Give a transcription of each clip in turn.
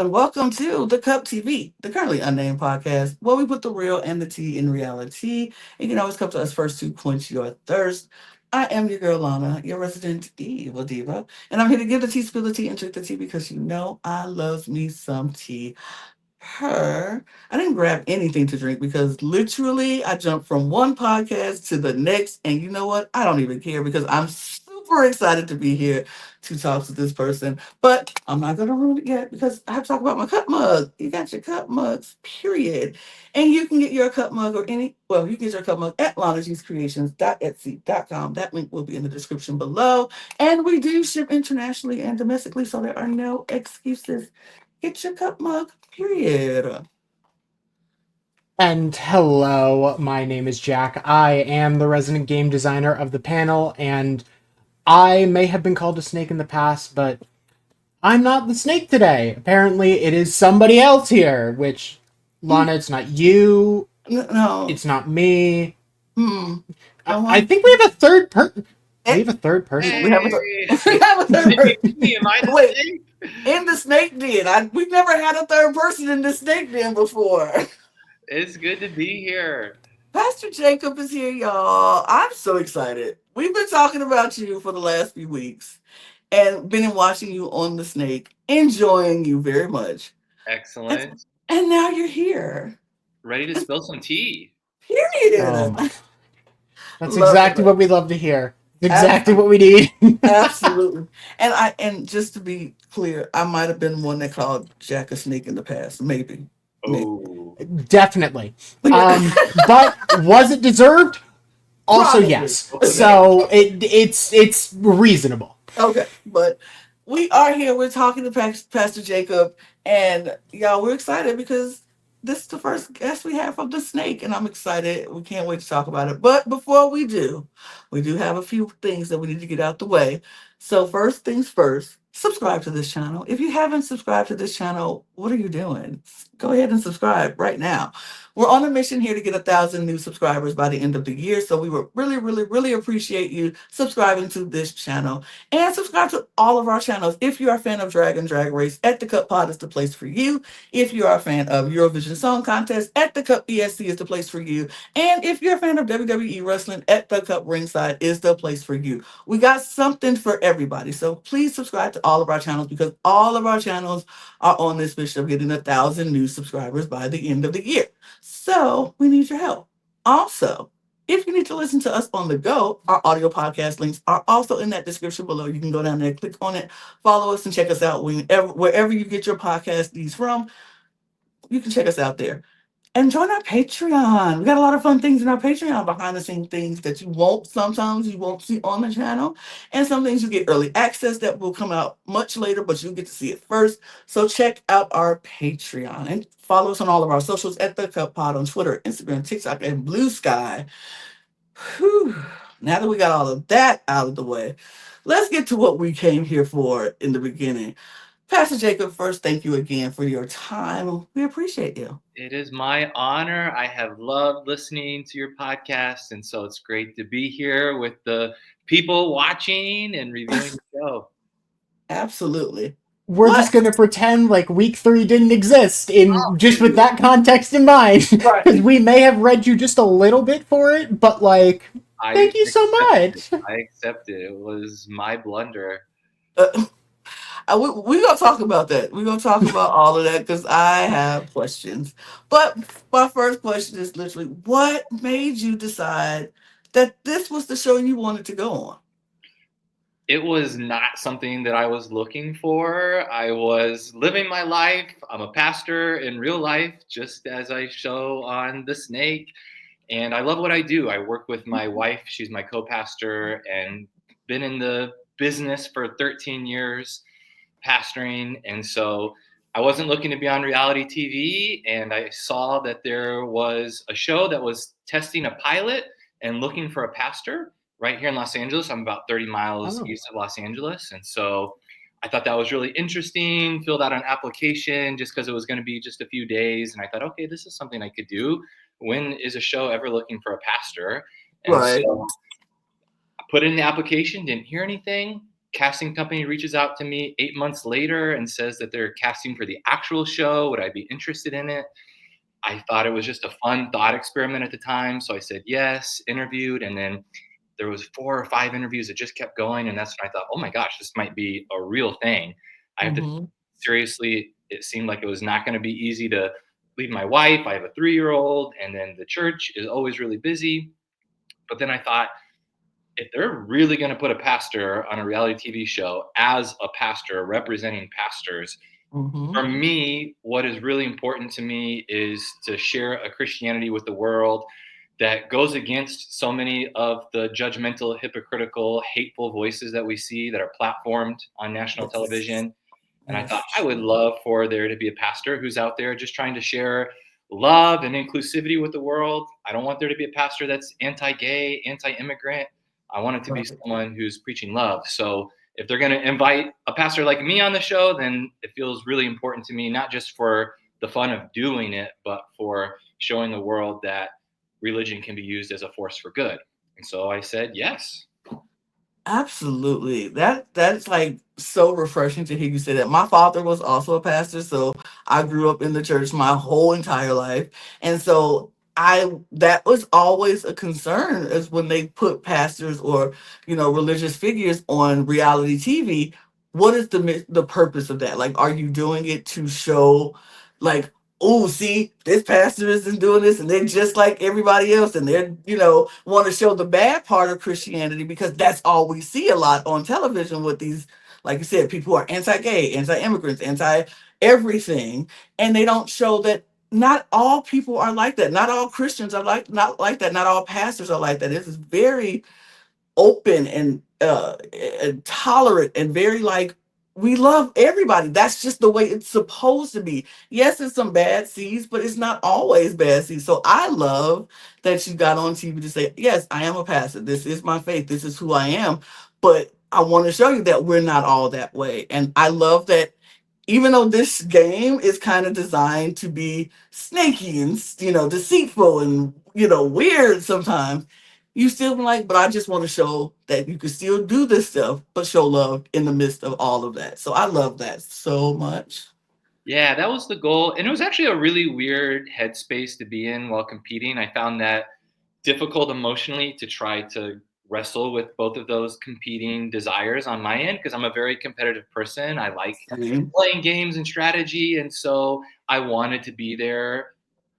and welcome to the Cup TV, the Currently Unnamed Podcast, where we put the real and the tea in reality. You can always come to us first to quench your thirst. I am your girl Lana, your resident evil diva, and I'm here to give the tea, spill the tea, and drink the tea because you know I love me some tea. I didn't grab anything to drink because literally I jumped from one podcast to the next. And you know what? I don't even care because I'm super excited to be here to talk to this person. But I'm not going to ruin it yet because I have to talk about my cup mug. You got your cup mugs, period. And you can get your cup mug you can get your cup mug at lanajcreations.etsy.com. That link will be in the description below. And we do ship internationally and domestically, so there are no excuses. Get your cup mug, period. And hello, my name is Jack. I am the resident game designer of the panel, and I may have been called a snake in the past, but I'm not the snake today. Apparently, it is somebody else here, which, Lana, it's not you, No. it's not me. Hmm. I think we have a third person. We have a third person. We have a, Hey, we have a third person. am I the Wait, snake? in the snake den. We've never had a third person in the snake den before. It's good to be here. Pastor Jacob is here, y'all. I'm so excited. We've been talking about you for the last few weeks and been watching you on the snake, enjoying you very much. And, Excellent. and now you're here. Ready to spill some tea. Oh Period. my. That's Love exactly it. what we love to hear. It's exactly what we need. Absolutely. And just to be clear, I might have been one that called Jack a snake in the past. Maybe. Maybe. Oh, Definitely. Yeah. But was it deserved? Also, Probably. yes. So it's reasonable. Okay. But we are here. We're talking to Pastor Jacob. And y'all, we're excited because this is the first guest we have from the snake. And I'm excited. We can't wait to talk about it. But before we do have a few things that we need to get out the way. So first things first, subscribe to this channel. If you haven't subscribed to this channel, what are you doing? Go ahead and subscribe right now. We're on a mission here to get 1,000 new subscribers by the end of the year. So we would really, really, really appreciate you subscribing to this channel and subscribe to all of our channels. If you are a fan of Drag and Drag Race, At the Cup Pod is the place for you. If you are a fan of Eurovision Song Contest, At the Cup ESC is the place for you. And if you're a fan of WWE Wrestling, At the Cup Ringside is the place for you. We got something for everybody. So please subscribe to all of our channels because all of our channels are on this mission of getting 1,000 new subscribers by the end of the year. So we need your help. Also, if you need to listen to us on the go, our audio podcast links are also in that description below. You can go down there, click on it, follow us, and check us out wherever you get your podcast needs from. You can check us out there. And join our Patreon. We got a lot of fun things in our Patreon, behind the scenes things that sometimes you won't see on the channel. And some things you get early access that will come out much later, but you get to see it first. So check out our Patreon and follow us on all of our socials at The Cup Pod on Twitter, Instagram, TikTok, and Blue Sky. Whew. Now that we got all of that out of the way, let's get to what we came here for in the beginning. Pastor Jacob, first, thank you again for your time. We appreciate you. it is my honor. I have loved listening to your podcast, and so it's great to be here with the people watching and reviewing the show. Absolutely. We're What? just gonna pretend like week 3 didn't exist in just with Oh, that context in mind. Because Right. we may have read you just a little bit for it, but like, I thank you so much. I accept it. It was my blunder. Uh, we gonna talk about that. We're gonna talk about all of that because I have questions. But my first question is literally, what made you decide that this was the show you wanted to go on? It was not something that I was looking for. I was living my life. I'm a pastor in real life, just as I show on The Snake. And I love what I do. I work with my wife. She's my co-pastor and been in the business for 13 years pastoring. And so I wasn't looking to be on reality TV. And I saw that there was a show that was testing a pilot and looking for a pastor right here in Los Angeles. I'm about 30 miles Oh. east of Los Angeles. And so I thought that was really interesting, filled out an application just because it was going to be just a few days. And I thought, okay, this is something I could do. When is a show ever looking for a pastor? And Right. so I put in the application, didn't hear anything. casting company reaches out to me 8 months later and says that they're casting for the actual show. Would I be interested in it? I thought it was just a fun thought experiment at the time. So I said yes, interviewed, and then there was 4 or 5 interviews that just kept going. And that's when I thought, oh my gosh, this might be a real thing. I have to Mm-hmm. seriously, it seemed like it was not going to be easy to leave my wife. I have a 3-year-old, and then the church is always really busy. But then I thought, if they're really going to put a pastor on a reality TV show as a pastor representing pastors, Mm-hmm. for me, what is really important to me is to share a Christianity with the world that goes against so many of the judgmental, hypocritical, hateful voices that we see that are platformed on national Yes. television. And I thought That's I would true. love for there to be a pastor who's out there just trying to share love and inclusivity with the world. I don't want there to be a pastor that's anti-gay, anti-immigrant. I want it to be Right. someone who's preaching love. So if they're going to invite a pastor like me on the show, then it feels really important to me, not just for the fun of doing it, but for showing the world that religion can be used as a force for good. And so I said yes. Absolutely. That's like so refreshing to hear you say that. My father was also a pastor, so I grew up in the church my whole entire life. And so I that was always a concern is when they put pastors or, religious figures on reality TV. What is the purpose of that? Like, are you doing it to show like, oh, see, this pastor isn't doing this, and they're just like everybody else, and they're, want to show the bad part of Christianity because that's all we see a lot on television with these, like you said, people who are anti-gay, anti-immigrants, anti-everything, and they don't show that not all people are like that. Not all Christians are not like that. Not all pastors are like that. This is very open and tolerant and very like we love everybody. That's just the way it's supposed to be. Yes, it's some bad seeds, but it's not always bad seeds. So I love that you got on TV to say, yes, I am a pastor. This is my faith. This is who I am. But I want to show you that we're not all that way. And I love that even though this game is kind of designed to be snaky and deceitful and weird sometimes, you still be like, but I just want to show that you can still do this stuff but show love in the midst of all of that. So I love that so much. Yeah, that was the goal. And it was actually a really weird headspace to be in while competing. I found that difficult emotionally to try to wrestle with both of those competing desires on my end because I'm a very competitive person. I like I mean, playing games and strategy. And so I wanted to be there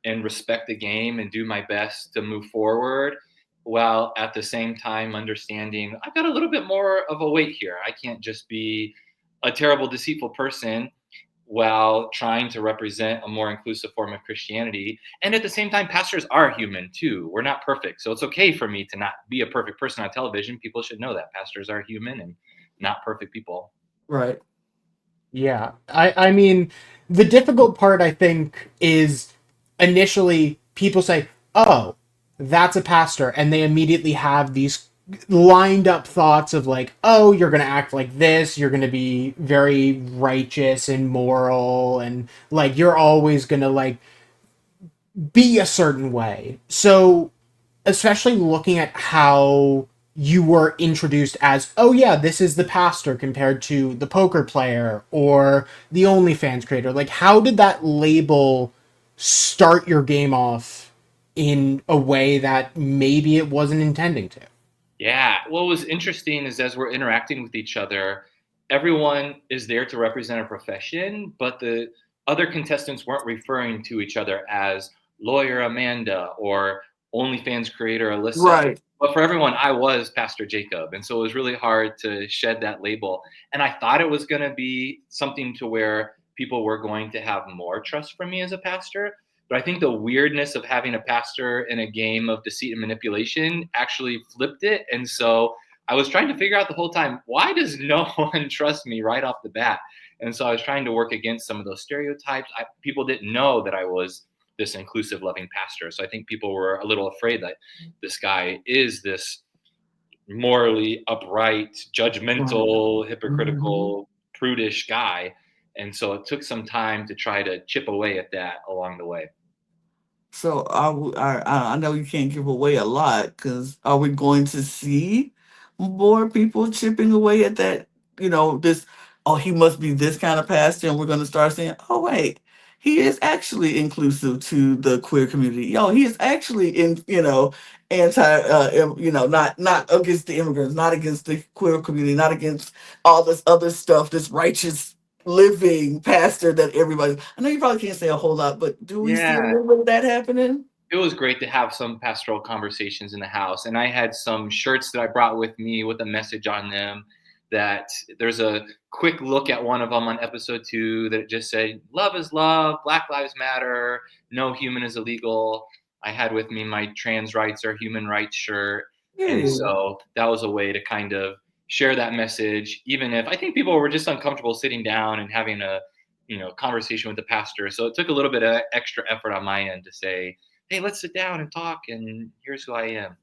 and respect the game and do my best to move forward while at the same time understanding I've got a little bit more of a weight here. I can't just be a terrible, deceitful person while trying to represent a more inclusive form of Christianity. And at the same time, pastors are human too. We're not perfect. So it's okay for me to not be a perfect person on television. People should know that pastors are human and not perfect people. right. Yeah. I mean, the difficult part I think is initially people say, "Oh, that's a pastor," and they immediately have these lined up thoughts of like, "Oh, you're going to act like this, you're going to be very righteous and moral and like you're always going to like be a certain way." So, especially looking at how you were introduced as, oh yeah, this is the pastor compared to the poker player or the OnlyFans creator. Like, how did that label start your game off in a way that maybe it wasn't intending to? Yeah. What was interesting is as we're interacting with each other, everyone is there to represent a profession, but the other contestants weren't referring to each other as lawyer Amanda or OnlyFans creator Alyssa. Right. But for everyone, I was Pastor Jacob. And so it was really hard to shed that label. And I thought it was going to be something to where people were going to have more trust for me as a pastor. But I think the weirdness of having a pastor in a game of deceit and manipulation actually flipped it. And so I was trying to figure out the whole time, why does no one trust me right off the bat? And so I was trying to work against some of those stereotypes. People didn't know that I was this inclusive, loving pastor. So I think people were a little afraid that this guy is this morally upright, Right. judgmental, Mhm. hypocritical, prudish guy. And so it took some time to try to chip away at that along the way. So I know you can't give away a lot because are we going to see more people chipping away at that this, oh, he must be this kind of pastor, and we're going to start saying, oh, wait, he is actually inclusive to the queer community. He is actually anti, not against the immigrants, not against the queer community, not against all this other stuff, this righteous living pastor that everybody. I know you probably can't say a whole lot, but do we see a Yeah. little bit of that happening? It was great to have some pastoral conversations in the house. And I had some shirts that I brought with me with a message on them that there's a quick look at one of them on episode 2 that just said, love is love, Black Lives Matter, no human is illegal. I had with me my trans rights are human rights shirt. And Yeah. so that was a way to kind of share that message, even if I think people were just uncomfortable sitting down and having a conversation with the pastor. So it took a little bit of extra effort on my end to say, hey, let's sit down and talk, and here's who I am.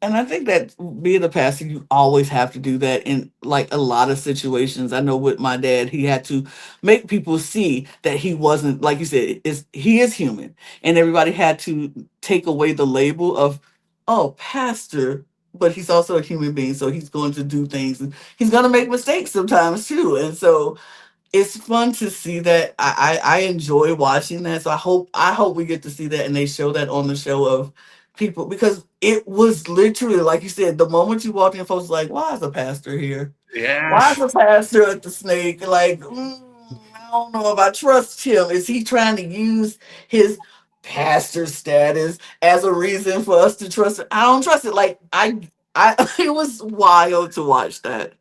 And I think that being a pastor, you always have to do that in like a lot of situations. I know with my dad, he had to make people see that he wasn't, like you said, he is human. And everybody had to take away the label of, oh, pastor, but he's also a human being. So he's going to do things and he's going to make mistakes sometimes too. And so it's fun to see that. I enjoy watching that. So I hope we get to see that and they show that on the show of people, because it was literally like you said, the moment you walked in, folks were like, why is a pastor here? Yeah. Why is a pastor at the Snake? Like, I don't know if I trust him. Is he trying to use his pastor status as a reason for us to trust it? I don't trust it. Like I it was wild to watch that.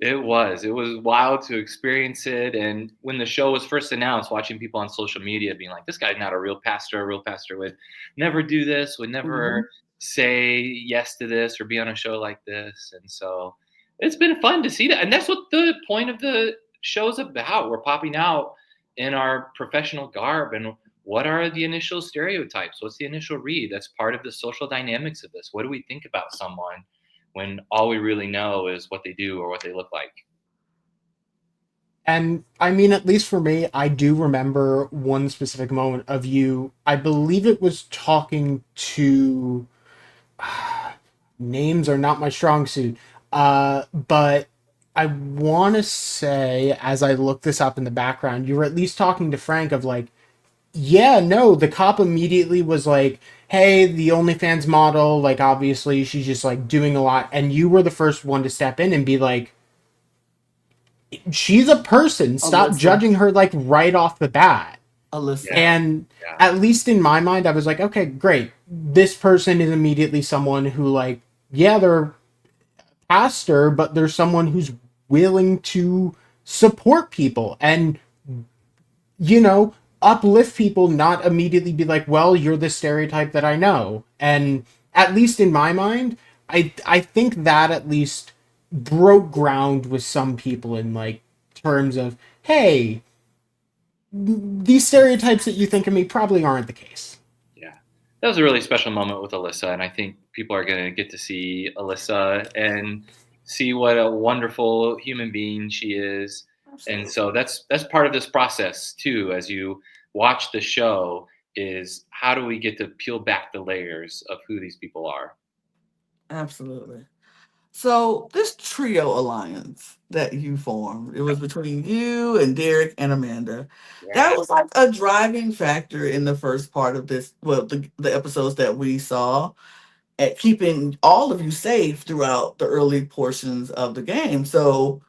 It was. It was wild to experience it. And when the show was first announced, watching people on social media being like, this guy's not a real pastor. A real pastor would never do this, would Mhm. never say yes to this or be on a show like this. And so it's been fun to see that. And that's what the point of the show's about. We're popping out in our professional garb. And what are the initial stereotypes? What's the initial read? That's part of the social dynamics of this. What do we think about someone when all we really know is what they do or what they look like? And I mean, at least for me, I do remember one specific moment of you. I believe it was talking to. Names are not my strong suit. But I want to say, as I look this up in the background, you were at least talking to Frank of like, yeah, no, the cop immediately was like, hey, the OnlyFans model, like, obviously she's just like doing a lot. And you were the first one to step in and be like, she's a person. Stop Alyssa. judging her like right off the bat. Alyssa. Yeah. And Yeah. at least in my mind, I was like, okay, great. This person is immediately someone who, like, yeah, they're a pastor, but they're someone who's willing to support people and, you know, uplift people, not immediately be like, well, you're the stereotype that I know. And at least in my mind, I think that at least broke ground with some people in like terms of, hey, these stereotypes that you think of me probably aren't the case. Yeah. That was a really special moment with Alyssa. And I think people are going to get to see Alyssa and see what a wonderful human being she is. And Absolutely. so that's part of this process too, as you watch the show, is how do we get to peel back the layers of who these people are? Absolutely. So this trio alliance that you formed, it was between you and Derek and Amanda. That Yeah. was like a driving factor in the first part of this, well, the episodes that we saw, at keeping all of you safe throughout the early portions of the game. So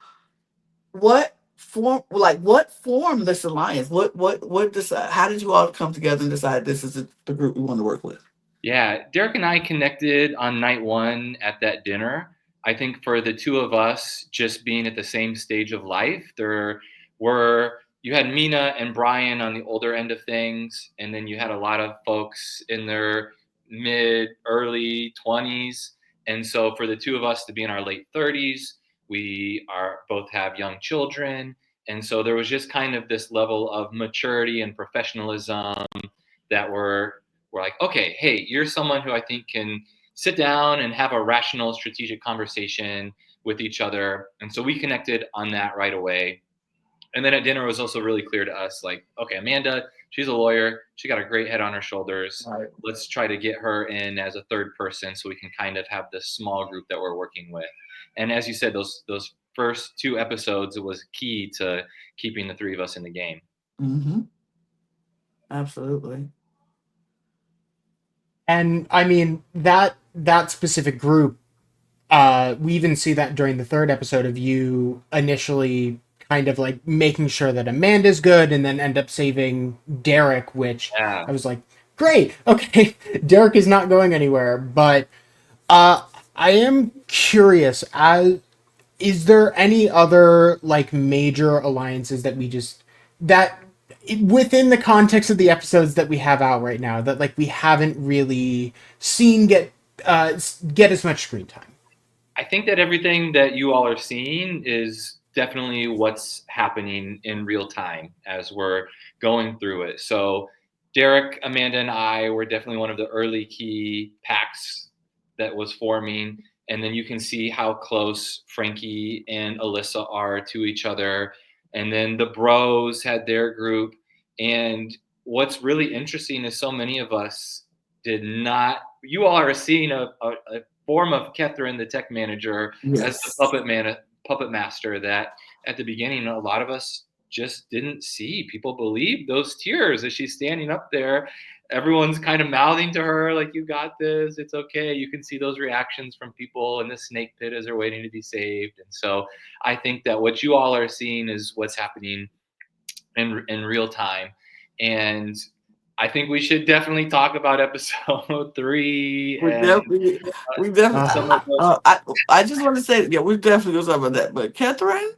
what formed this alliance? What decide, how did you all come together and decide this is the group we want to work with? Yeah, Derek and I connected on night one at that dinner. I think for the two of us, just being at the same stage of life, you had Mina and Brian on the older end of things, and then you had a lot of folks in their mid, early 20s. And so for the two of us to be in our late 30s, we are both have young children. And so there was just kind of this level of maturity and professionalism that we're like, okay, hey, you're someone who I think can sit down and have a rational, strategic conversation with each other. And so we connected on that right away. And then at dinner, it was also really clear to us, like, okay, Amanda, she's a lawyer. She got a great head on her shoulders. Right. Let's try to get her in as a third person so we can kind of have this small group that we're working with. And as you said, those first 2 episodes was key to keeping the three of us in the game. Mm-hmm. Absolutely. And I mean that specific group, we even see that during the third episode of you initially kind of like making sure that Amanda's good and then end up saving Derek, which Yeah. I was like, great, okay, Derek is not going anywhere. But uh, I am curious, as is there any other like major alliances that we just that within the context of the episodes that we have out right now that like we haven't really seen get as much screen time? I think that everything that you all are seeing is definitely what's happening in real time as we're going through it. So Derek, Amanda, and I were definitely one of the early key packs that was forming. And then you can see how close Frankie and Alyssa are to each other. And then the bros had their group. And what's really interesting is so many of us did not, you all are seeing a form of Kethrin, the tech manager, as the Yes. puppet master that at the beginning a lot of us just didn't see. People believed those tears as she's standing up there. Everyone's kind of mouthing to her like, "You got this. It's okay." You can see those reactions from people in the snake pit as they're waiting to be saved. And so I think that what you all are seeing is what's happening in real time. And I think we should definitely talk about episode 3 We and definitely, we definitely. some of the I just want to say, yeah, we're definitely gonna talk about that. But Catherine,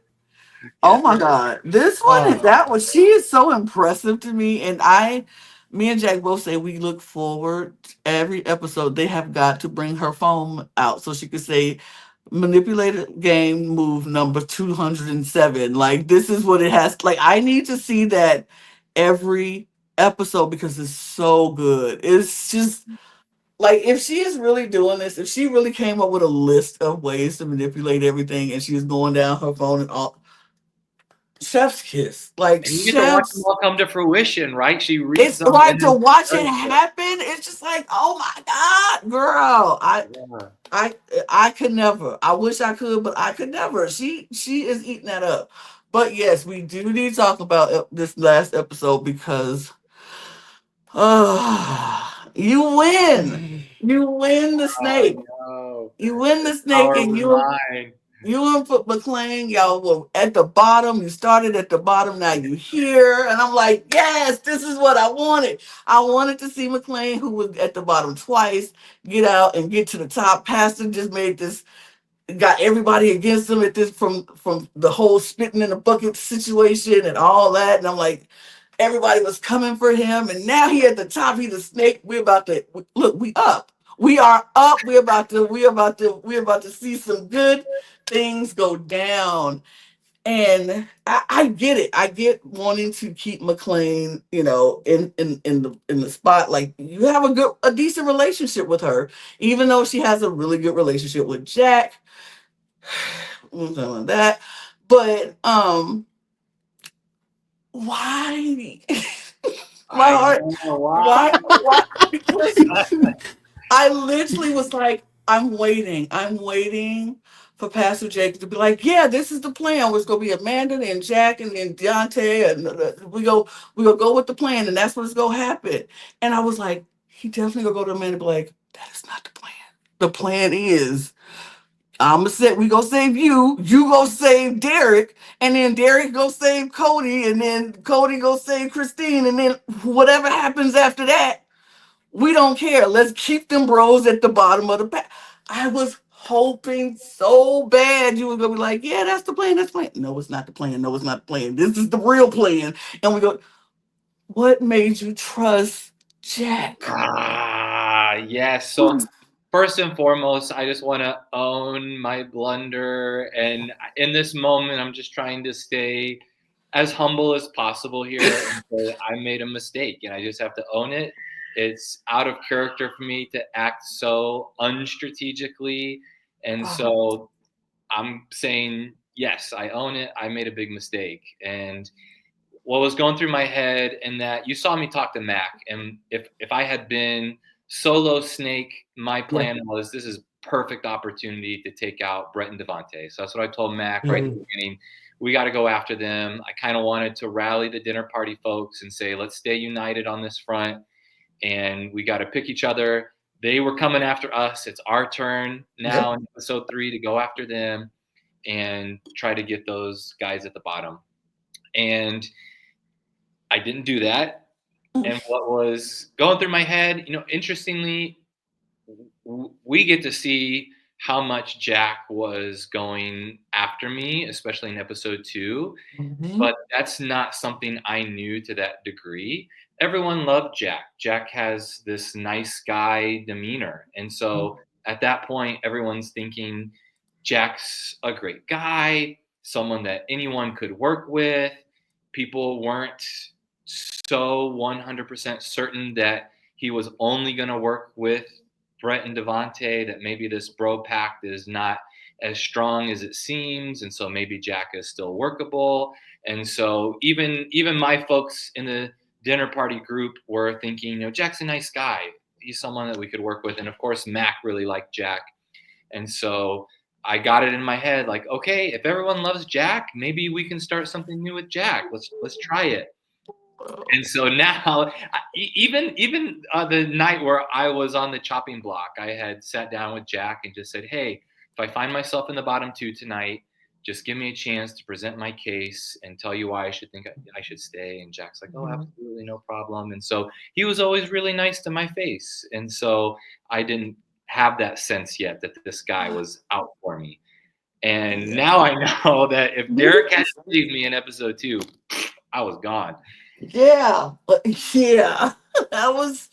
oh my Catherine. God, this one is Oh, that one. She is so impressive to me, and me and Jack both say we look forward to every episode. They have got to bring her phone out so she could say, "Manipulated game move number 207." Like this is what it has. Like I need to see that every episode because it's so good. It's just like if she is really doing this, if she really came up with a list of ways to manipulate everything and she's going down her phone and all, chef's kiss. Like And you get to watch them chef's, all come to fruition, right? She reads it's them like and to then watch it does it. happen. It's just like, oh my God, girl. Yeah. I I could never. I wish I could, but I could never. She is eating that up. But yes, we do need to talk about this last episode because you win. You win the Oh snake. no. You win The the snake, power and was you mine. you and McLean, y'all were at the bottom. You started at the bottom. Now you here, and I'm like, yes, this is what I wanted. I wanted to see McLean, who was at the bottom twice, get out and get to the top. Pastor just made this, got everybody against him at this from the whole spitting in the bucket situation and all that. And I'm like, everybody was coming for him, and now he at the top. He the snake. We're about to look. We up. We are up. We're about to see some good things go down. And I get it. I get wanting to keep McLean, in the spot. Like you have a decent relationship with her, even though she has a really good relationship with Jack. That, but why? My I heart. know why. Why? Because I literally was like, I'm waiting. I'm waiting for Pastor Jake to be like, yeah, this is the plan. It's gonna be Amanda and Jack and then Deontay, and we gonna go with the plan, and that's what's gonna happen. And I was like, he definitely gonna go to Amanda and be like, that is not the plan. The plan is we gonna save you, you go save Derek, and then Derek go save Cody, and then Cody go save Christine, and then whatever happens after that, we don't care. Let's keep them bros at the bottom of the pack. I was hoping so bad you were gonna be like, yeah, that's the plan, that's the plan. No, it's not the plan. No, it's not the plan. This is the real plan. And we go, what made you trust Jack? Yes. So first and foremost, I just want to own my blunder. And in this moment, I'm just trying to stay as humble as possible here and say I made a mistake and I just have to own it. It's out of character for me to act so unstrategically. And so I'm saying, yes, I own it. I made a big mistake. And what was going through my head, and that you saw me talk to Mac, and if I had been solo snake, my Yeah. plan was this is perfect opportunity to take out Brett and Devontae. So that's what I told Mac right at the beginning. We got to go after them. I kind of wanted to rally the dinner party folks and say, let's stay united on this front. And we got to pick each other. They were coming after us. It's our turn now in episode 3 to go after them and try to get those guys at the bottom. And I didn't do that. And what was going through my head, interestingly, we get to see how much Jack was going after me, especially in episode 2. Mm-hmm. But that's not something I knew to that degree. Everyone loved Jack. Jack has this nice guy demeanor. And so at that point, everyone's thinking Jack's a great guy, someone that anyone could work with. People weren't so 100% certain that he was only going to work with Brett and Devontae, that maybe this bro pact is not as strong as it seems. And so maybe Jack is still workable. And so even my folks in the dinner party group were thinking, Jack's a nice guy. He's someone that we could work with. And of course, Mac really liked Jack. And so I got it in my head, like, okay, if everyone loves Jack, maybe we can start something new with Jack. Let's try it. And so now, even the night where I was on the chopping block, I had sat down with Jack and just said, hey, if I find myself in the bottom 2 tonight, just give me a chance to present my case and tell you why I should think I should stay. And Jack's like, oh, absolutely, no problem. And so he was always really nice to my face. And so I didn't have that sense yet that this guy was out for me. And now I know that if Derek had saved me in episode 2, I was gone. Yeah. I was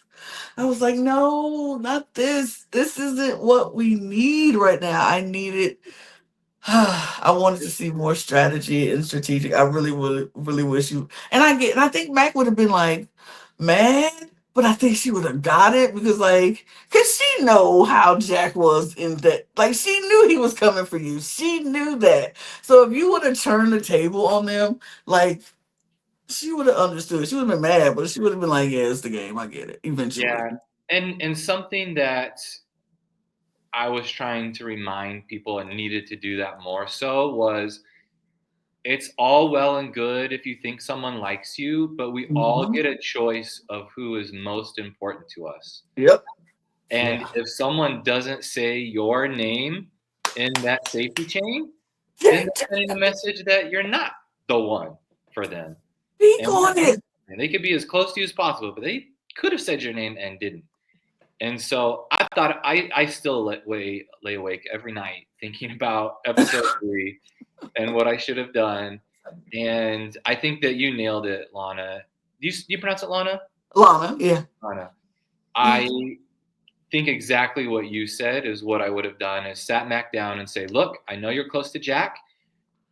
like, no, not this. This isn't what we need right now. I needed. I wanted to see more strategy and strategic. I really wish you. And I think Mac would have been like mad, but I think she would have got it because she know how Jack was in that. Like, she knew he was coming for you. She knew that. So if you would have turned the table on them, she would have understood. She would have been mad, but she would have been like, yeah, it's the game. I get it. Eventually. Yeah. And something that I was trying to remind people and needed to do that more so was, it's all well and good if you think someone likes you, but we all get a choice of who is most important to us. Yep. And if someone doesn't say your name in that safety chain, then they're sending a message that you're not the one for them. Speak on it. And they could be as close to you as possible, but they could have said your name and didn't. And so I thought I still lay awake every night thinking about episode 3 and what I should have done. And I think that you nailed it, Lana. Do you pronounce it Lana? Lana, yeah. Lana. I think exactly what you said is what I would have done, is sat Mac down and say, look, I know you're close to Jack.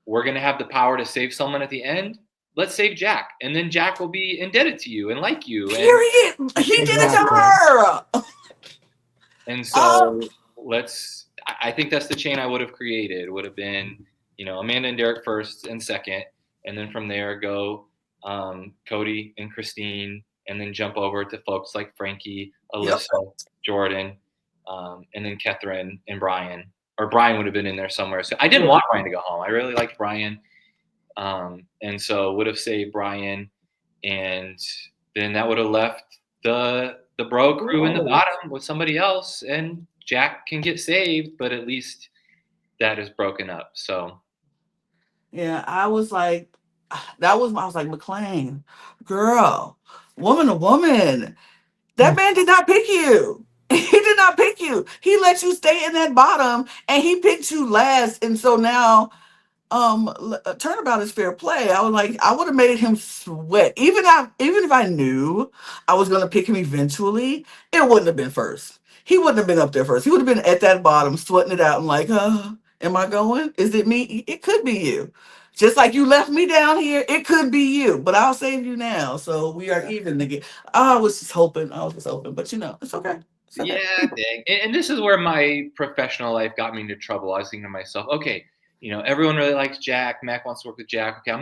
We're going to have the power to save someone at the end. Let's save Jack. And then Jack will be indebted to you and like you. Period. He did it to her. And so I think that's the chain I would have created. Would have been, Amanda and Derek first and second. And then from there go Cody and Christine, and then jump over to folks like Frankie, Alyssa, Jordan, and then Catherine and Brian. Or Brian would have been in there somewhere. So I didn't want Brian to go home. I really liked Brian. And so would have saved Brian. And then that would have left the bro crew in the bottom with somebody else. And Jack can get saved, but at least that is broken up. So. Yeah, I was like, McLean, girl, woman to woman. That man did not pick you. He did not pick you. He let you stay in that bottom, and he picked you last. And so now, turnabout is fair play. I was like, I would have made him sweat. Even if I knew I was going to pick him eventually, it wouldn't have been first. He wouldn't have been up there first. He would have been at that bottom, sweating it out and like, am I going? Is it me? It could be you. Just like you left me down here, it could be you. But I'll save you now. So we are even again. I was just hoping, but it's okay. It's okay. Yeah, dang. And this is where my professional life got me into trouble. I was thinking to myself, okay, everyone really likes Jack. Mac wants to work with Jack. Okay, I'm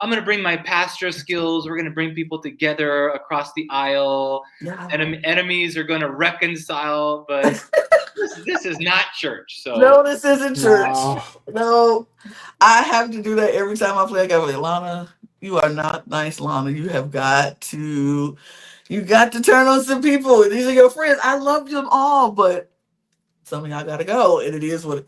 gonna bring my pastor skills. We're gonna bring people together across the aisle. Yeah. Enemies are gonna reconcile. But this is not church. So No, this isn't church. No. No, I have to do that every time I play. I gotta be like, Lana, you are not nice, Lana. You got to turn on some people. These are your friends. I love them all, but some of y'all gotta go, and it is what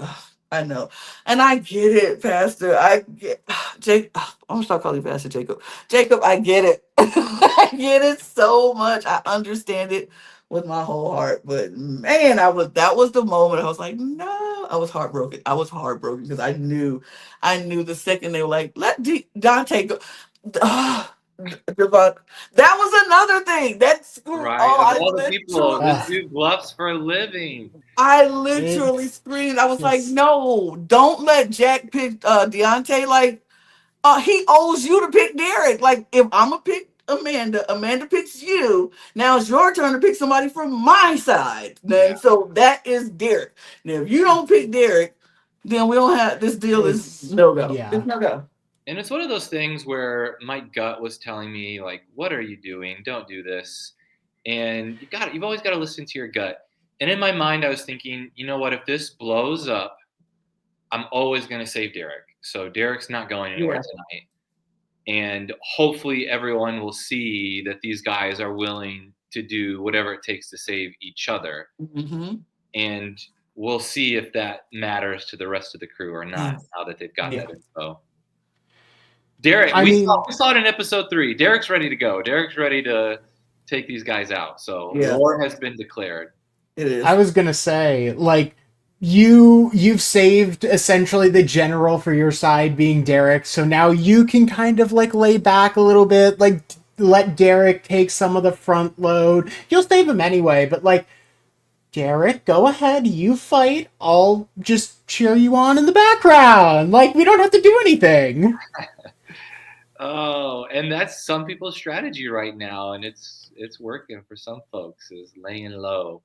I know, and I get it, Pastor. I get Jake. I'm gonna start calling you Pastor Jacob. Jacob, I get it. I get it so much. I understand it with my whole heart. But man, that was the moment I was like, no, I was heartbroken. I was heartbroken because I knew the second they were like, let Dante go. Devon, that was another thing. That's right, of all the people, this Ugh. dude bluffs for a living. I literally It's screamed. I was like, just no, don't let Jack pick Deontay. Like, he owes you to pick Derek. Like, if I'm gonna pick Amanda, Amanda picks you. Now it's your turn to pick somebody from my side. Yeah. Then so that is Derek. Now if you don't pick Derek, then we don't have this deal is it's no go. yeah. It's no go. And it's one of those things where my gut was telling me, like, what are you doing? Don't do this. And you've always got to listen to your gut. And in my mind, I was thinking, you know what, if this blows up, I'm always going to save Derek. So Derek's not going anywhere Yeah. tonight. And hopefully everyone will see that these guys are willing to do whatever it takes to save each other. Mm-hmm. And we'll see if that matters to the rest of the crew or not Yes. now that they've got Yeah. that info. Derek, I mean, we saw it in episode 3. Derek's ready to go. Derek's ready to take these guys out. So Yeah. war has been declared. It is. I was gonna say, like, you've saved essentially the general for your side being Derek, so now you can kind of like lay back a little bit, like let Derek take some of the front load. You'll save him anyway, but like, Derek, go ahead, you fight. I'll just cheer you on in the background. Like, we don't have to do anything. Oh, and that's some people's strategy right now, and it's working for some folks, is laying low.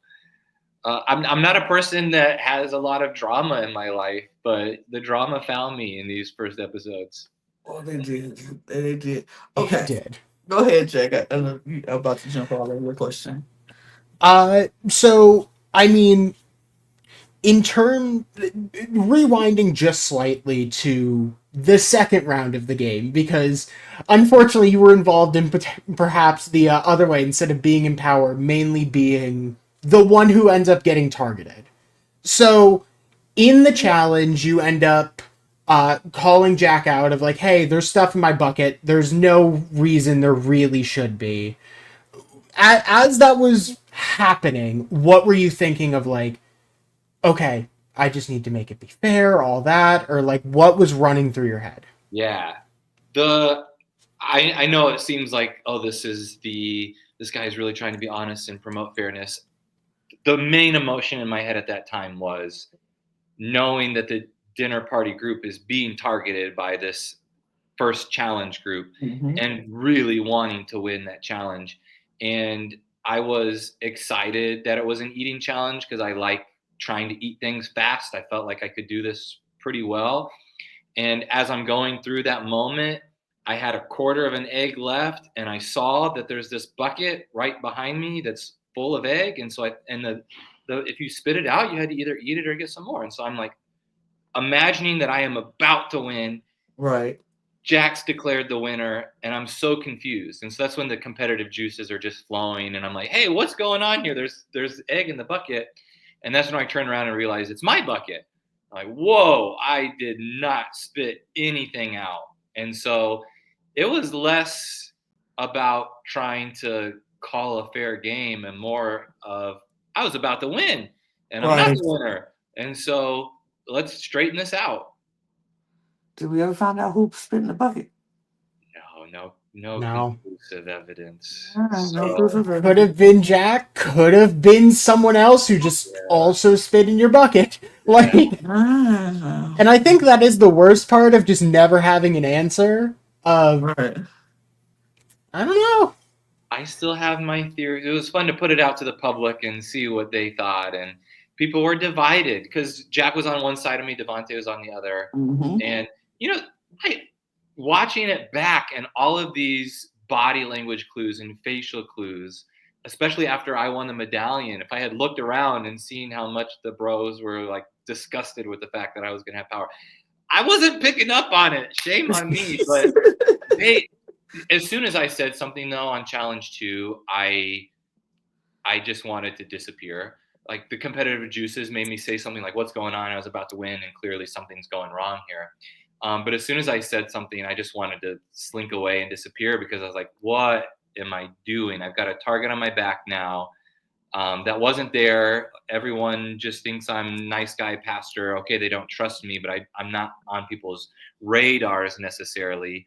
I'm not a person that has a lot of drama in my life, but the drama found me in these first episodes. Oh, they did. They did. It Okay. did. Go ahead, Jack. I'm about to jump all over your question. So I mean, in term rewinding just slightly to the second round of the game, because unfortunately you were involved in perhaps the other way, instead of being in power, mainly being the one who ends up getting targeted. So in the challenge you end up calling Jack out of like, hey, there's stuff in my bucket, there's no reason there really should be. As that was happening, what were you thinking of, like, okay, I just need to make it be fair, all that, or like what was running through your head? Yeah. I know it seems like, oh, this guy is really trying to be honest and promote fairness. The main emotion in my head at that time was knowing that the dinner party group is being targeted by this first challenge group, Mm-hmm. and really wanting to win that challenge. And I was excited that it was an eating challenge because I like trying to eat things fast. I felt like I could do this pretty well. And as I'm going through that moment, I had a quarter of an egg left, and I saw that there's this bucket right behind me that's full of egg. And so if you spit it out, you had to either eat it or get some more. And so I'm like imagining that I am about to win. Right. Jack's declared the winner, and I'm so confused. And so that's when the competitive juices are just flowing, and I'm like, hey, what's going on here? There's egg in the bucket. And that's when I turn around and realize it's my bucket. I'm like, whoa, I did not spit anything out. And so it was less about trying to call a fair game and more of, I was about to win, and I'm not Right. the winner. And so let's straighten this out. Did we ever find out who spit in the bucket? No No. conclusive evidence. No So, proof of Could have been Jack, could have been someone else who just yeah. also spit in your bucket. Like, Ah, and I think that is the worst part of just never having an answer. right. I don't know. I still have my theory. It was fun to put it out to the public and see what they thought. And people were divided because Jack was on one side of me, Devontae was on the other. Mm-hmm. And, watching it back and all of these body language clues and facial clues especially after I won the medallion, if I had looked around and seen how much the bros were like disgusted with the fact that I was going to have power, I wasn't picking up on it. Shame on me. But they, as soon as I said something though on challenge 2, I just wanted to disappear. Like the competitive juices made me say something like, "What's going on?" I was about to win, and clearly something's going wrong here. But as soon as I said something, I just wanted to slink away and disappear because I was like, "What am I doing? I've got a target on my back now that wasn't there. Everyone just thinks I'm nice guy pastor. Okay, they don't trust me, but I'm not on people's radars necessarily."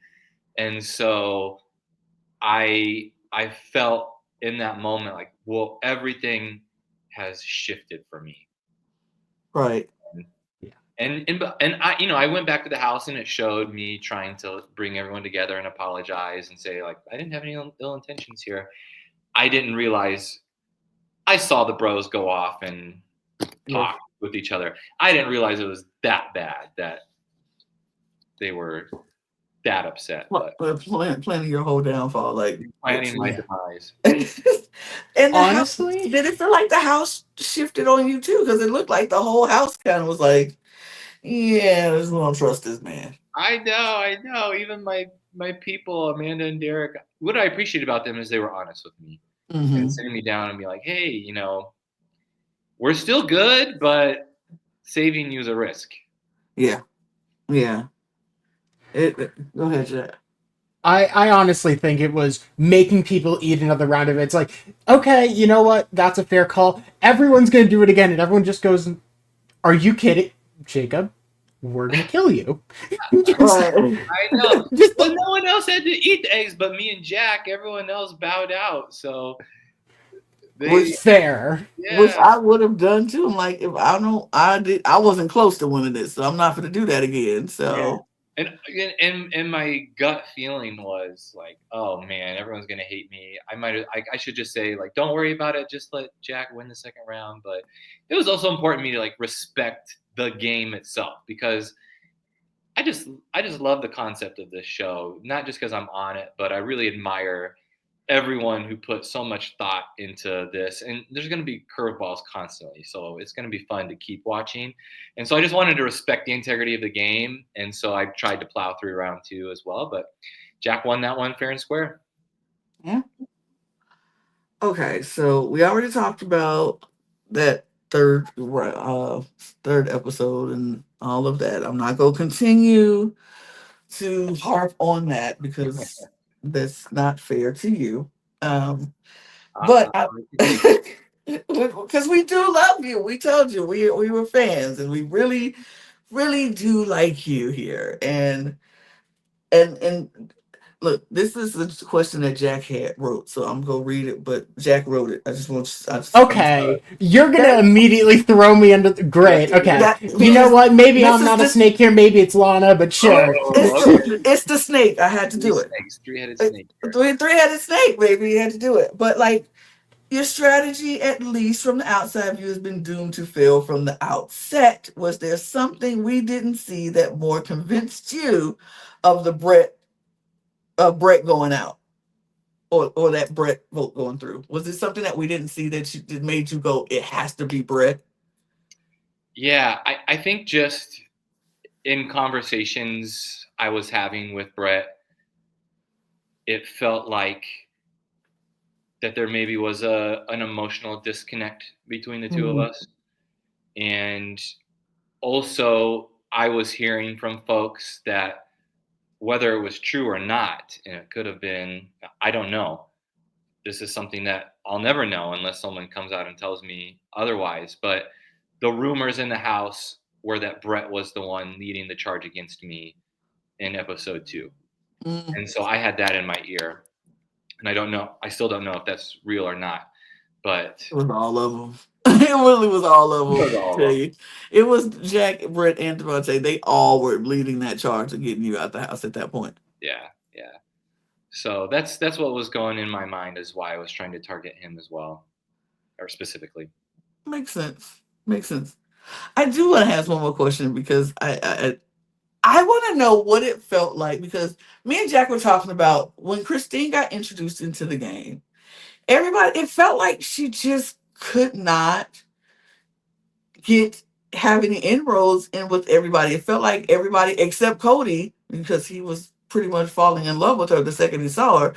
And so I felt in that moment like, well, everything has shifted for me. Right. Yeah. And I, I went back to the house and it showed me trying to bring everyone together and apologize and say like, I didn't have any ill intentions here. I didn't realize. I saw the bros go off and Yes. talk with each other. I didn't realize it was that bad that they were that upset. But Planning your whole downfall, like. planning my Yeah. demise. And the house, Honestly, did it feel like the house shifted on you too? Because it looked like the whole house kind of was like, yeah, I just don't trust this man. I know. Even my people, Amanda and Derek, what I appreciate about them is they were honest with me and Mm-hmm. sitting me down and be like, hey, we're still good, but saving you is a risk. Yeah. Yeah. Go ahead, Jack. I honestly think it was making people eat another round of it. It's like, okay, you know what? That's a fair call. Everyone's going to do it again. And everyone just goes, are you kidding, Jacob? We're going to kill you. just, Right. I know. just Well, no one else had to eat the eggs but me and Jack. Everyone else bowed out. So they, fair. Which yeah. I would have done too. I'm like, if I know I wasn't close to winning this, so I'm not gonna do that again. Yeah. So And my gut feeling was like, oh man, everyone's gonna hate me. I should just say like, don't worry about it. Just let Jack win the second round. But it was also important to me to like respect the game itself because I just love the concept of this show. Not just because I'm on it, but I really admire everyone who put so much thought into this. And there's going to be curveballs constantly, so it's going to be fun to keep watching. And so I just wanted to respect the integrity of the game, and so I tried to plow through round 2 as well. But Jack won that one fair and square. yeah. Okay, so we already talked about that third episode and all of that. I'm not gonna continue to harp on that because that's not fair to you. But because we do love you, we told you we were fans, and we really, really do like you here. And look, this is the question that Jack had wrote, so I'm gonna read it. But Jack wrote it. I'm Okay, you're going to immediately throw me under the... Great, okay. that You know because what? Maybe this I'm is not a the snake here. Maybe it's Lana, but sure. it's the snake. I had to Three do it. snakes, three-headed snake. Three-headed snake, baby. You had to do it. But like your strategy, at least from the outside view, has been doomed to fail from the outset. Was there something we didn't see that more convinced you of the Brett going out, or that Brett vote going through? Was it something that we didn't see that made you go, it has to be Brett? Yeah, I think just in conversations I was having with Brett, it felt like that there maybe was an emotional disconnect between the two of Mhm. us. And also, I was hearing from folks that whether it was true or not, and it could have been, I don't know. This is something that I'll never know unless someone comes out and tells me otherwise. But the rumors in the house were that Brett was the one leading the charge against me in episode 2. Mm. And so I had that in my ear. And I don't know, I still don't know if that's real or not. But It was all of them. It really was all of it was them. I all tell of you, it was Jack, Brett, and Devontae. They all were leading that charge of getting you out the house at that point. yeah, yeah. So that's what was going in my mind is why I was trying to target him as well, or specifically. Makes sense. Makes sense. I do want to ask one more question because I want to know what it felt like, because me and Jack were talking about when Christine got introduced into the game, everybody, it felt like she just could not get have any inroads in with everybody. It felt like everybody except Cody, because he was pretty much falling in love with her the second he saw her.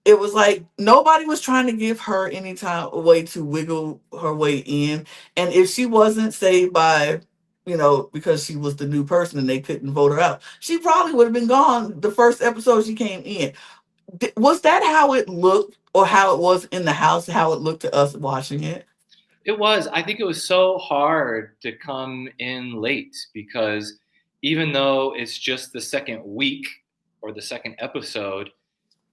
It was like nobody was trying to give her any time a way to wiggle her way in. And if she wasn't saved by, because she was the new person and they couldn't vote her out, she probably would have been gone the first episode she came in. Was that how it looked, or how it was in the house, how it looked to us watching it? It was. I think it was so hard to come in late because even though it's just the second week or the second episode,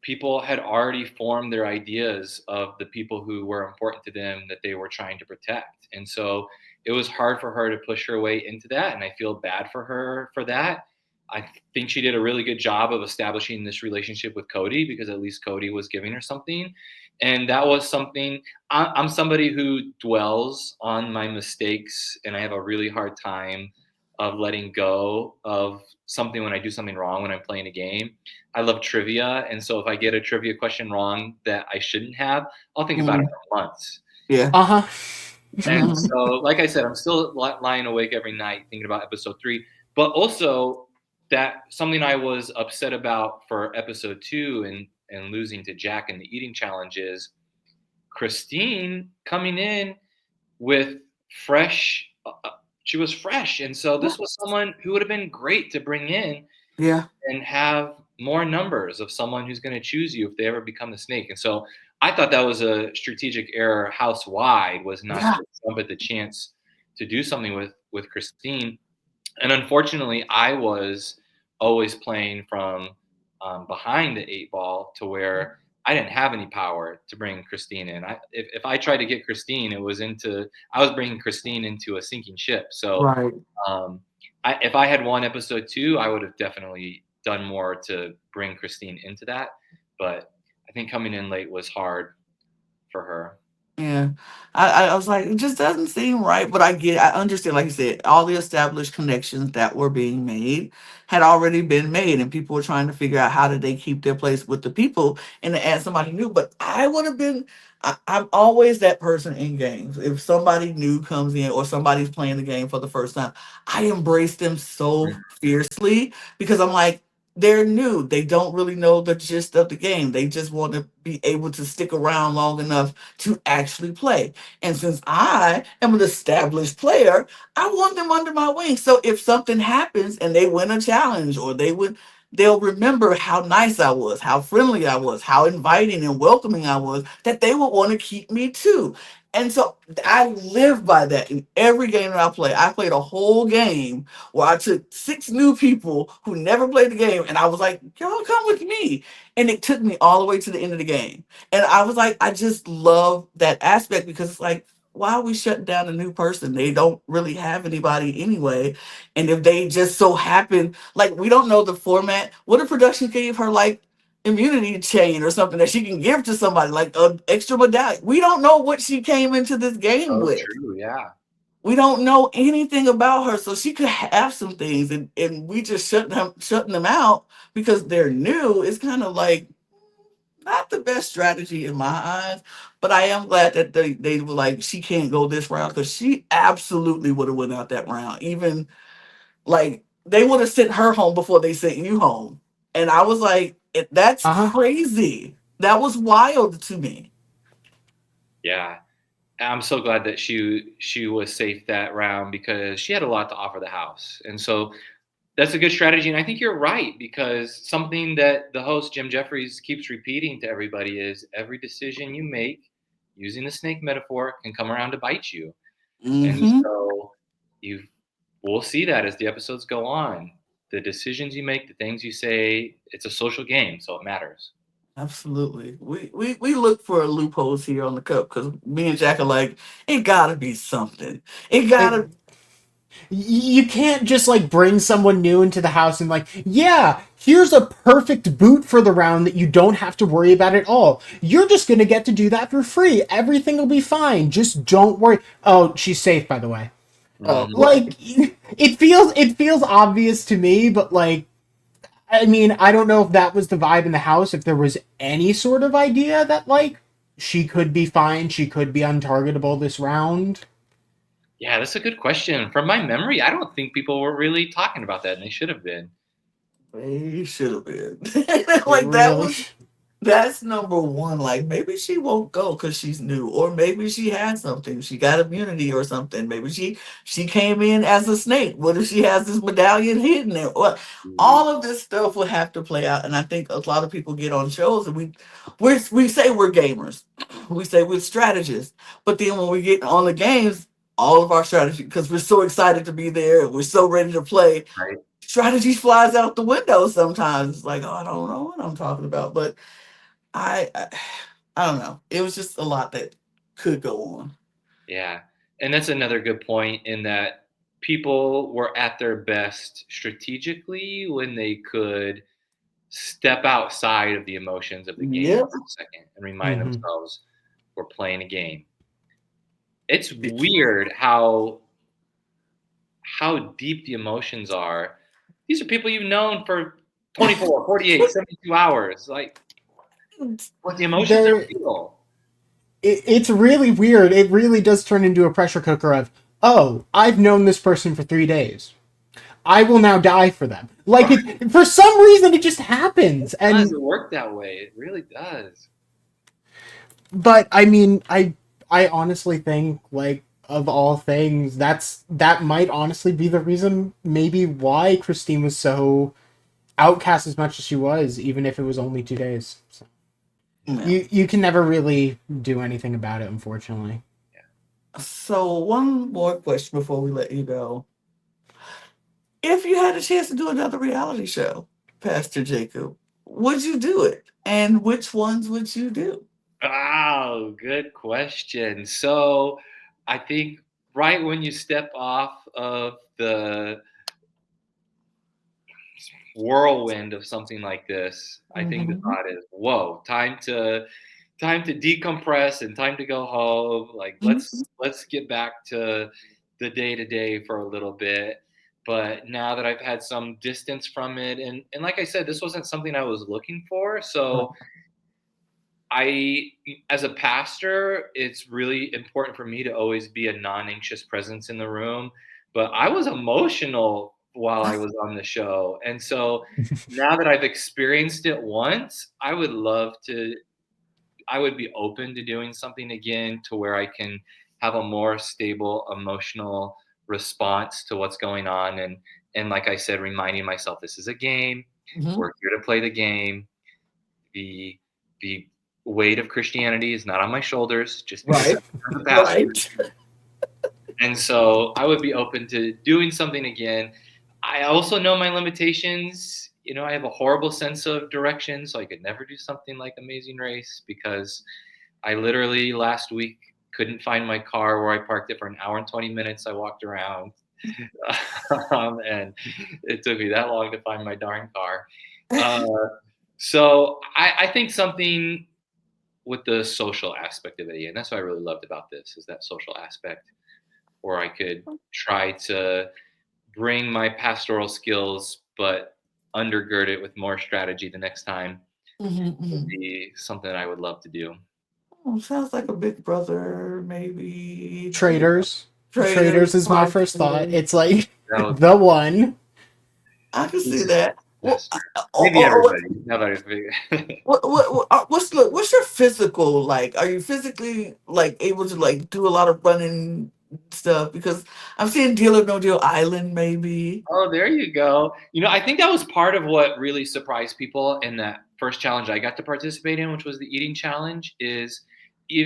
people had already formed their ideas of the people who were important to them that they were trying to protect. And so it was hard for her to push her way into that. And I feel bad for her for that. I think she did a really good job of establishing this relationship with Cody because at least Cody was giving her something. And that was something. I'm somebody who dwells on my mistakes, and I have a really hard time of letting go of something when I do something wrong when I'm playing a game. I love trivia, and so if I get a trivia question wrong that I shouldn't have, I'll think about it for months. Yeah. Uh-huh. And so, like I said, I'm still lying awake every night thinking about episode 3. But also, that something I was upset about for episode 2 and losing to Jack in the eating challenge is Christine coming in with fresh. She was fresh, and so this was someone who would have been great to bring in. Yeah. And have more numbers of someone who's going to choose you if they ever become the snake. And so I thought that was a strategic error house-wide, was not to jump at the chance to do something with Christine. And unfortunately, I was always playing from behind the 8 ball to where I didn't have any power to bring Christine in. If I tried to get Christine, I was bringing Christine into a sinking ship. So Right. If I had won episode 2, I would have definitely done more to bring Christine into that. But I think coming in late was hard for her. Yeah. I was like, it just doesn't seem right, but I understand, like you said, all the established connections that were being made had already been made, and people were trying to figure out how did they keep their place with the people and to add somebody new. But I would have been, I'm always that person in games. If somebody new comes in or somebody's playing the game for the first time, I embrace them so fiercely because I'm like, they're new. They don't really know the gist of the game. They just want to be able to stick around long enough to actually play. And since I am an established player, I want them under my wing. So if something happens and they win a challenge, or they'll remember how nice I was, how friendly I was, how inviting and welcoming I was, that they would want to keep me too. And so I live by that in every game that I play. I played a whole game where I took 6 new people who never played the game, and I was like, y'all come with me. And it took me all the way to the end of the game. And I was like, I just love that aspect because it's like, why are we shutting down a new person? They don't really have anybody anyway. And if they just so happen, like, we don't know the format. What if production gave her like immunity chain or something that she can give to somebody, like an extra medallion? We don't know what she came into this game Oh, with. true, yeah. We don't know anything about her, so she could have some things, and we just shutting them out because they're new. It's kind of like not the best strategy in my eyes, but I am glad that they were like, she can't go this round, because she absolutely would have went out that round. Even like they would have sent her home before they sent you home. And I was like, that's Uh-huh. crazy. That was wild to me. Yeah. I'm so glad that she was safe that round because she had a lot to offer the house. And so that's a good strategy. And I think you're right, because something that the host, Jim Jeffries, keeps repeating to everybody is every decision you make, using the snake metaphor, can come around to bite you. And Mm-hmm. so we'll see that as the episodes go on. The decisions you make, the things you say, it's a social game, so it matters. Absolutely. We look for loopholes here on the cup because me and Jack are like, it gotta be something. It It, gotta. you can't just like bring someone new into the house and like, yeah, here's a perfect boot for the round that you don't have to worry about at all. You're just gonna get to do that for free. Everything will be fine. Just don't worry. Oh, she's safe, by the way. Mhm. Like, it feels obvious to me, but like, I mean, I don't know if that was the vibe in the house. If there was any sort of idea that like she could be fine. She could be untargetable this round. Yeah, that's a good question. From my memory, I don't think people were really talking about that, and they should have been. They should have been. They Like that really. was that's number one. Like maybe she won't go because she's new, or maybe she had something. She got immunity or something. Maybe she came in as a snake. What if she has this medallion hidden there? Well, Ooh, all of this stuff will have to play out. And I think a lot of people get on shows and we say we're gamers, we say we're strategists, but then when we get on the games, all of our strategy because we're so excited to be there and we're so ready to play right? strategy flies out the window sometimes. It's like, oh, I don't know what I'm talking about. But I, I, I don't know. It was just a lot that could go on. Yeah. And that's another good point in that people were at their best strategically when they could step outside of the emotions of the game Yep. for a second and remind Hmm. themselves we're playing a game. It's weird how deep the emotions are. These are people you've known for 24, 48, 72 hours. Like, what the emotions are There, real. it's really weird. It really does turn into a pressure cooker of, oh, I've known this person for 3 days. I will now die for them. Like it, for some reason, it just happens. It does. And It work that way. It really does. but I mean, I honestly think like of all things, that might honestly be the reason maybe why Christine was so outcast as much as she was, even if it was only 2 days. So Yeah. you can never really do anything about it, unfortunately. So one more question before we let you go. If you had a chance to do another reality show, Pastor Jacob, would you do it? And which ones would you do? Oh, good question. So I think right when you step off of the whirlwind of something like this, I think the Mhm. thought is, whoa, time to decompress and time to go home. Like Mhm. let's get back to the day to day for a little bit. But now that I've had some distance from it, and like I said, this wasn't something I was looking for. So I, as a pastor, it's really important for me to always be a non-anxious presence in the room. But I was emotional while I was on the show. And so now that I've experienced it once, I would be open to doing something again to where I can have a more stable emotional response to what's going on. And like I said, reminding myself this is a game. Mhm. We're here to play the game. The the weight of Christianity is not on my shoulders just because Right. I'm the pastor. Right. And so I would be open to doing something again. I also know my limitations. I have a horrible sense of direction, so I could never do something like Amazing Race because I literally last week couldn't find my car where I parked it for an hour and 20 minutes. I walked around, and it took me that long to find my darn car. Uh, so I think something with the social aspect of it, and that's what I really loved about this is that social aspect where I could try to bring my pastoral skills, but undergird it with more strategy the next time Mhm, would mhm. be something I would love to do. Oh, sounds like a Big Brother, maybe. Traders. Traders, Traders is my first thought. Parkers. It's like That would the one. I can be see that. Well, master. Maybe everybody. Now that I figure. what's your physical like? Are you physically like able to like do a lot of running stuff? Because I'm seeing Deal or No Deal Island, maybe. Oh, there you go. I think that was part of what really surprised people in that first challenge I got to participate in, which was the eating challenge. Is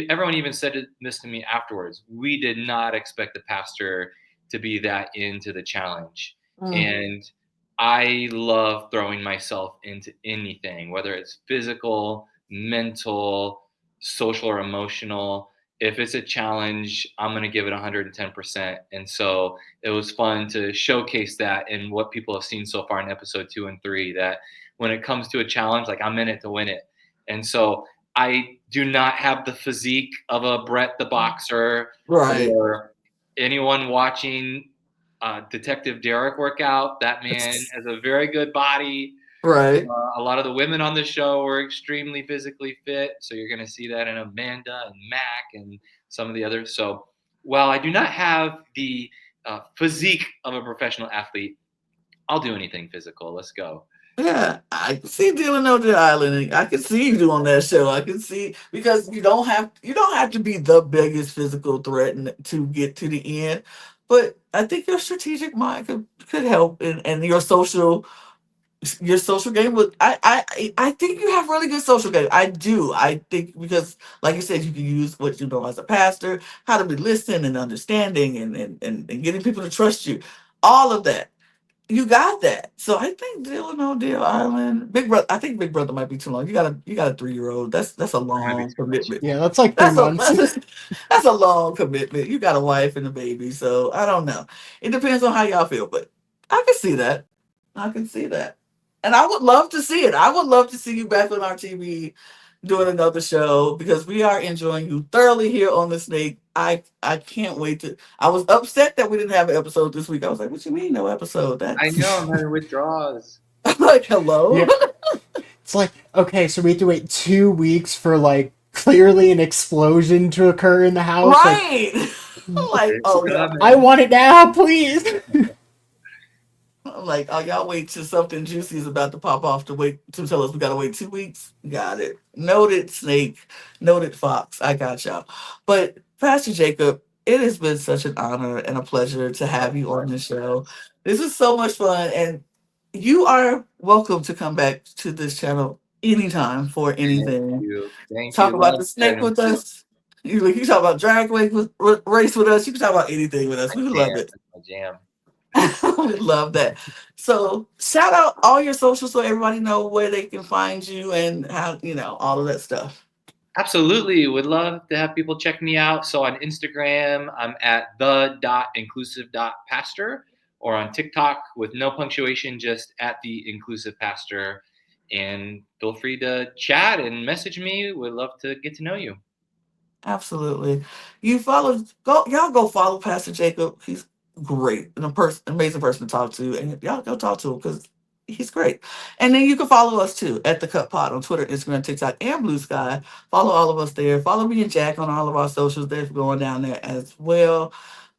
everyone even said this to me afterwards? We did not expect the pastor to be that into the challenge, Mm. and I love throwing myself into anything, whether it's physical, mental, social, or emotional. If it's a challenge, I'm going to give it 110%. And so it was fun to showcase that in what people have seen so far in episode 2 and 3, that when it comes to a challenge, like I'm in it to win it. And so I do not have the physique of a Brett the boxer Right. or anyone watching Detective Derek work out. That man has a very good body. Right. A lot of the women on the show were extremely physically fit, so you're going to see that in Amanda and Mac and some of the others. So while I do not have the physique of a professional athlete, I'll do anything physical. Let's go. Yeah, I can see dealing on the island. I can see you doing that show. I can see because you don't have to be the biggest physical threat to get to the end. But I think your strategic mind could help, and your social game with I think you have really good social game. I do. I think because like you said, you can use what you know as a pastor, how to be listening and understanding and getting people to trust you. All of that. You got that. So I think Dylan on Deal Island. Big Brother I think Big Brother might be too long. You got a 3-year-old. That's a We're going to be long stretching. commitment. Yeah, that's like three That's a months. that's a long commitment. You got a wife and a baby, so I don't know. It depends on how y'all feel, but I can see that. I can see that. And I would love to see it. I would love to see you back on our TV doing another show because we are enjoying you thoroughly here on the Snake. I can't wait to. I was upset that we didn't have an episode this week. I was like, "What you mean no episode?" I That's know I'm having withdrawals. I'm like, "Hello." Yeah, it's like, okay, so we have to wait 2 weeks for like clearly an explosion to occur in the house. Like, Right. I'm like, It's "Oh yeah." I coming. want it now, please. I'm like, oh, y'all wait till something juicy is about to pop off to tell us we gotta wait 2 weeks. Got it. Noted, Snake. Noted, Fox. I got y'all. But Pastor Jacob, it has been such an honor and a pleasure to have you on the show. This is so much fun, and you are welcome to come back to this channel anytime for Thank anything. you. Thank Talk you. about Love the snake chatting. with us. You can talk about drag race with us. You can talk about anything with us. My We jam. love it. That's my jam. We love that. So shout out all your socials so everybody know where they can find you and how all of that stuff. Absolutely. Would love to have people check me out. So on Instagram, I'm at the.inclusive.pastor, or on TikTok with no punctuation, just at the inclusive pastor. And feel free to chat and message me. Would love to get to know you. Absolutely. You follow go y'all go follow Pastor Jacob. He's great and amazing person to talk to. And y'all go talk to him because he's great. And then you can follow us too at the Cut Pod on Twitter, Instagram, TikTok, and Blue Sky. Follow all of us there. Follow me and Jack on all of our socials. They're going down there as well.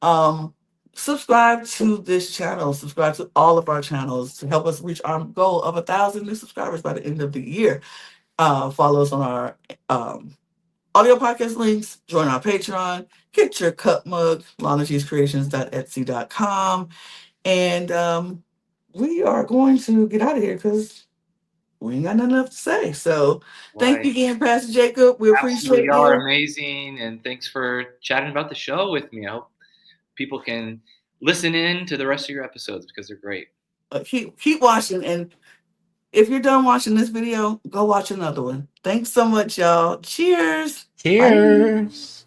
Um, subscribe to this channel. Subscribe to all of our channels to help us reach our goal of 1,000 new subscribers by the end of the year. Follow us on our audio podcast links, join our Patreon, get your cup mug, lanajscreations.etsy.com. And we are going to get out of here because we ain't got nothing else to say. So thank Why? you again, Pastor Jacob. We Absolutely. appreciate Y'all are you. amazing. And thanks for chatting about the show with me. I hope people can listen in to the rest of your episodes because they're great. Keep watching. And if you're done watching this video, go watch another one. Thanks so much, y'all. Cheers. Bye. Cheers.